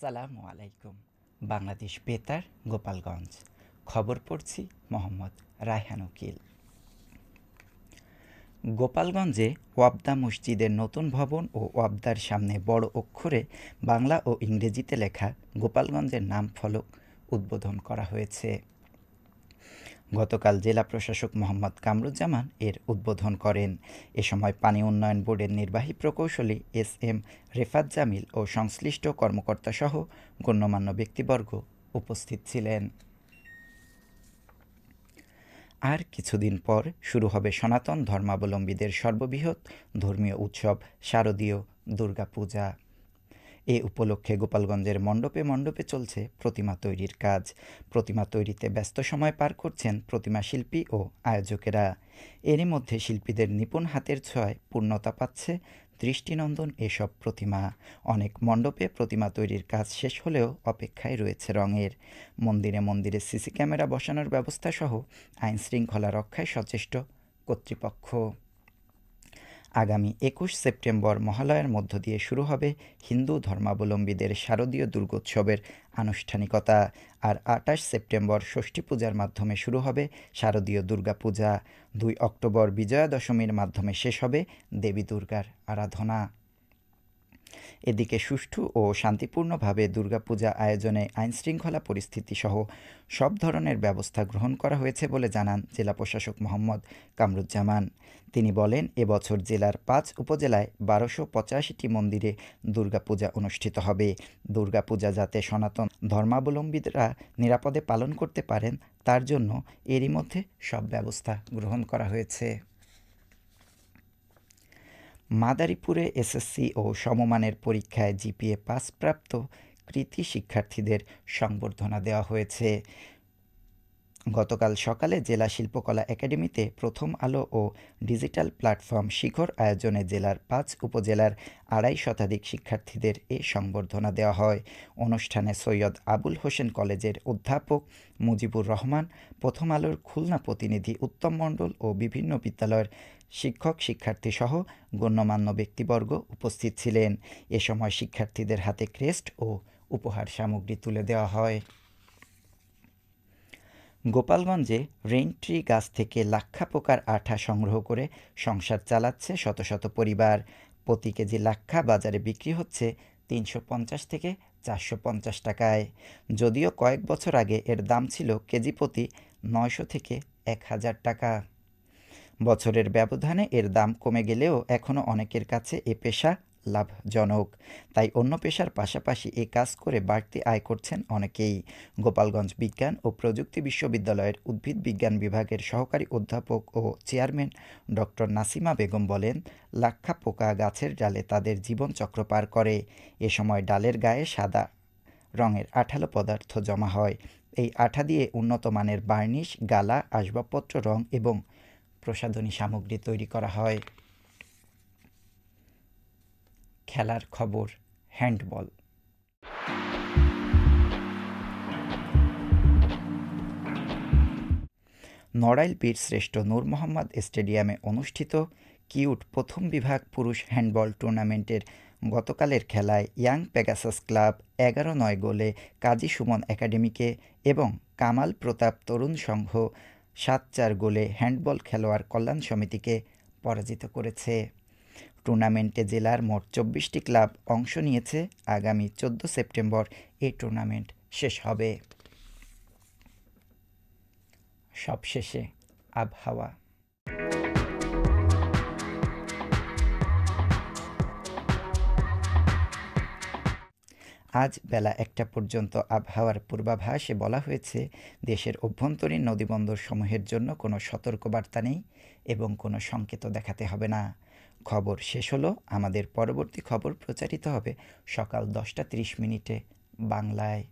আসসালামু আলাইকুম। বাংলাদেশ বেতার, গোপালগঞ্জ। খবর পড়ছি মোহাম্মদ রায়হান উকিল। গোপালগঞ্জে ওয়াপদা মসজিদের নতুন ভবন ও ওয়াপদার সামনে বড় অক্ষরে বাংলা ও ইংরেজিতে লেখা গোপালগঞ্জের নাম ফলক উদ্বোধন করা হয়েছে। গতকাল জেলা প্রশাসক মোহাম্মদ কামরুজ্জামান এর উদ্বোধন করেন। এ সময় পানি উন্নয়ন বোর্ডের নির্বাহী প্রকৌশলী এস.এম. রেফাত জামিল ও সংশ্লিষ্ট কর্মকর্তাসহ গণ্যমান্য ব্যক্তিবর্গ উপস্থিত ছিলেন। আর কিছুদিন পর শুরু হবে সনাতন ধর্মাবলম্বীদের সর্ববৃহৎ ধর্মীয় উৎসব শারদীয় দুর্গাপূজা। এ উপলক্ষে গোপালগঞ্জের মণ্ডপে মণ্ডপে চলছে প্রতিমা তৈরির কাজ। প্রতিমা তৈরিতে ব্যস্ত সময় পার করছেন প্রতিমা শিল্পী ও আয়োজকেরা। এরই মধ্যে শিল্পীদের নিপুণ হাতের ছোঁয়ায় পূর্ণতা পাচ্ছে দৃষ্টিনন্দন এসব প্রতিমা। অনেক মণ্ডপে প্রতিমা তৈরির কাজ শেষ হলেও অপেক্ষায় রয়েছে রঙের। মন্দিরে মন্দিরে সিসি ক্যামেরা বসানোর ব্যবস্থা সহ আইন শৃঙ্খলা রক্ষায় সচেষ্ট কর্তৃপক্ষ। আগামী ২১ সেপ্টেম্বর মহালয়ার মধ্য দিয়ে শুরু হবে হিন্দু ধর্মাবলম্বীদের শারদীয় দুর্গোৎসবের আনুষ্ঠানিকতা। আর ২৮ সেপ্টেম্বর ষষ্ঠী পূজার মাধ্যমে শুরু হবে শারদীয় দুর্গাপূজা। ২ অক্টোবর বিজয়া দশমীর মাধ্যমে শেষ হবে দেবী দুর্গার আরাধনা। এদিকে সুষ্ঠু ও শান্তিপূর্ণভাবে দুর্গাপূজা আয়োজনে আইনশৃঙ্খলা পরিস্থিতি সহ সব ধরনের ব্যবস্থা গ্রহণ করা হয়েছে বলে জানান জেলা প্রশাসক মোহাম্মদ কামরুজ্জামান। তিনি বলেন, এবছর জেলার ৫ উপজেলায় ১২৮৫টি মন্দিরে দুর্গাপূজা অনুষ্ঠিত হবে। দুর্গাপূজা যাতে সনাতন ধর্মাবলম্বীরা নিরাপদে পালন করতে পারেন তার জন্য এরই মধ্যে সব ব্যবস্থা গ্রহণ করা হয়েছে। মাদারীপুরে এসএসসি ও সমমানের পরীক্ষায় জিপিএ পাসপ্রাপ্ত কৃতী শিক্ষার্থীদের সংবর্ধনা দেওয়া হয়েছে। গতকাল সকালে জেলা শিল্পকলা একাডেমিতে প্রথম আলো ও ডিজিটাল প্ল্যাটফর্ম শিখর আয়োজনে জেলার ৫ উপজেলার ২৫০ শতাধিক শিক্ষার্থীদের এ সংবর্ধনা দেওয়া হয়। অনুষ্ঠানে সৈয়দ আবুল হোসেন কলেজের অধ্যাপক মুজিবুর রহমান, প্রথম আলোর খুলনা প্রতিনিধি উত্তম মণ্ডল ও বিভিন্ন বিদ্যালয়ের শিক্ষক শিক্ষার্থীসহ গণ্যমান্য ব্যক্তিবর্গ উপস্থিত ছিলেন। এ সময় শিক্ষার্থীদের হাতে ক্রেস্ট ও উপহার সামগ্রী তুলে দেওয়া হয়। গোপালগঞ্জে রেইনট্রি গাছ থেকে লাক্ষা পোকার আঠা সংগ্রহ করে সংসার চালাচ্ছে শত শত পরিবার। প্রতি কেজি লাক্ষা বাজারে বিক্রি হচ্ছে ৩৫০ থেকে ৪৫০ টাকায়। যদিও কয়েক বছর আগে এর দাম ছিল কেজি প্রতি ৯০০ থেকে ১,০০০ টাকা। বছরের ব্যবধানে এর দাম কমে গেলেও এখনও অনেকের কাছে এ পেশা লাভজনক। তাই অন্য পেশার পাশাপাশি এ কাজ করে বাড়তি আয় করছেন অনেকেই। গোপালগঞ্জ বিজ্ঞান ও প্রযুক্তি বিশ্ববিদ্যালয়ের উদ্ভিদ বিজ্ঞান বিভাগের সহকারী অধ্যাপক ও চেয়ারম্যান ডক্টর নাসিমা বেগম বলেন, লাক্ষা পোকা গাছের ডালে তাদের জীবনচক্র পার করে। এ সময় ডালের গায়ে সাদা রঙের আঠালো পদার্থ জমা হয়। এই আঠা দিয়ে উন্নত মানের বার্নিশ, গালা, আসবাবপত্র, রং এবং প্রসাধনী সামগ্রী তৈরি করা হয়। খেলার খবর, হ্যান্ডবল। নড়াইল বীরশ্রেষ্ঠ নূর মোহাম্মদ স্টেডিয়ামে অনুষ্ঠিত কিউট প্রথম বিভাগ পুরুষ হ্যান্ডবল টুর্নামেন্টের গতকালের খেলায় ইয়াং পেগাসাস ক্লাব ১১-৯ গোলে কাজী সুমন একাডেমিকে এবং কামাল প্রতাপ তরুণ সংঘ ৭-৪ গোলে হ্যান্ডবল খেলোয়াড় কল্যাণ সমিতিকে পরাজিত করেছে। টুর্নামেন্টে জেলার মোট ২৪টি ক্লাব অংশ নিয়েছে। আগামী ১৪ সেপ্টেম্বর এই টুর্নামেন্ট শেষ হবে। সবশেষে আবহাওয়া। আজ বেলা ১টা পর্যন্ত আবহাওয়ার পূর্বাভাসে বলা হয়েছে, দেশের অভ্যন্তরীণ নদীবন্দরসমূহের জন্য কোনো সতর্কবার্তা নেই এবং কোনো সংকেতও দেখাতে হবে না। খবর শেষ হলো। আমাদের পরবর্তী খবর প্রচারিত হবে সকাল ১০টা ৩০ মিনিটে বাংলায়।